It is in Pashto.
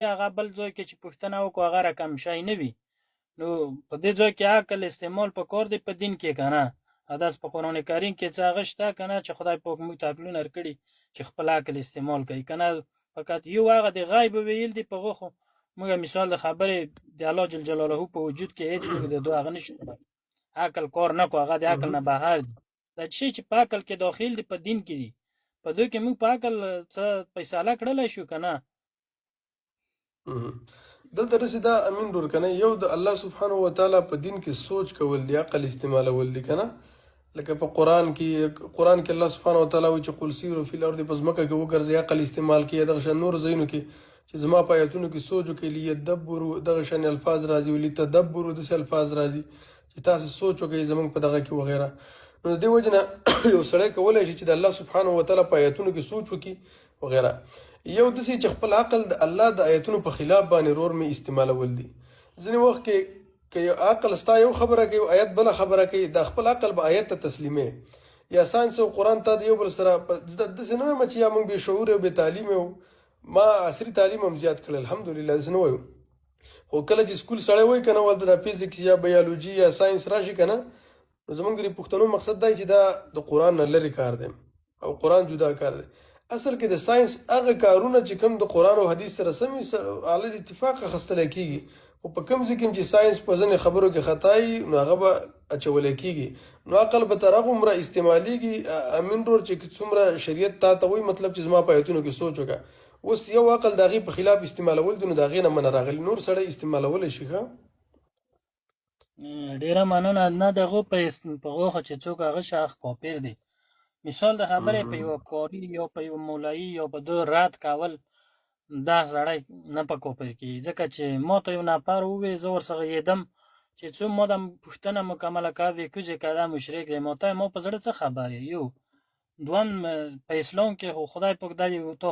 هغه بل ځای کې چې پوښتنه وکړو هغه رقم شی نه وي. نو په دې ځای کې عقل استعمال پکار دی په دین کې که نه. داس په قرآن کریم کې څه هغه شته که نه چې خدای پاک موږ ته عقلونه ورکړي چې خپل عقل استعمال کوي که نه. فقط یو هغه د غیب ویل دي په هغه خو موږ مثال د خبرې د الله جل جلاله په وجود کې هېڅ موږ د دوه هغه نشو عقل کار نه کوو، هغه د عقل نه بهر دي. دا شی چې په عقل کې داخل دي په دین کې دي، په دوی کې موږ په عقل څه فیصله کړلی شو که نه. دلته رسې دا امین ورور که نه، یو د الله سبحانه وتعالی په دین کې سوچ کول دی، عقل استعمالول دی که نه. لکه په قرآن کې الله سبحانه وتعالی وایي چې قل سیروا فی الارض، په ځمکه کې وګرځئ، عقل استعمال کړئ. دغه شان نور ځایونو کې چې زما په آیتونو کې سوچ وکړئ، لیدبروا دغه شان الفاظ راځي، ولتدبروا داسې الفاظ راځي چې تاسې سوچ وکړئ زموږ په دغه کې وغیره. نو د دې وجې نه یو سړی کولی شي چې د الله سبحانه وتعالی په آیتونو کې سوچ وکړي وغیره. یو داسې چې خپل عقل د الله د آیتونو په خلاف باندې رور مې استعمالول دي. ځینې وخت کې که یو عقل ستا یو خبره کوي آیت بله خبره کوي، دا خپل عقل به آیت ته تسلیمې. یا ساینس او قرآن ته د یو بل سره داسې نه وایم چې یا موږ بې شعور او بې تعلیم یو. ما عصري تعلیم هم زیات کړی الحمدلله، داسې نه وایم. خو کله چې سکول سړی وایي که نه ولته د فزیکس یا بیالوجي یا ساینس راشي که نه، نو زموږ د پښتنو مقصد دی چې دا د قرآن نه لرې کار دی او قرآن جدا کار دی. اصل کې د ساینس هغه کارونه چې کوم د قرآن او حدیث سره سمې علی اتفاق اخیستلی کېږي، خو په کوم ځای کې چې ساینس په ځینې خبرو کې خطا وي نو هغه به اچولی کېږي. نو عقل به تر هغه عمره استعمالېږي. امین ورور چې څومره شریعت تا ته وایي مطلب چې زما په آیتونو کې سوچ وکړه، اوس یو عقل د هغې په خلاف استعمالول دی، نو د هغې نه منع راغلي، نور سړی استعمالولی شي. ښه ډیره مننه. نه د هغو په هغه چې څوک هغه شخص کافر دی. مثال د خبرې په یو کاري یا په یو مولایي یا په دو رد کول، دا سړی نه په کافر کېږي. ځکه چې ما ته یو نفر ووایي، زه ورڅخه یېدم چې څو ما د پوښتنه مکمله کوي کوزې که دا مشرک دی. ما ته ما په زړه څه خبر یې. یو دوم په اسلام کې خو خدای پاک دا یو تا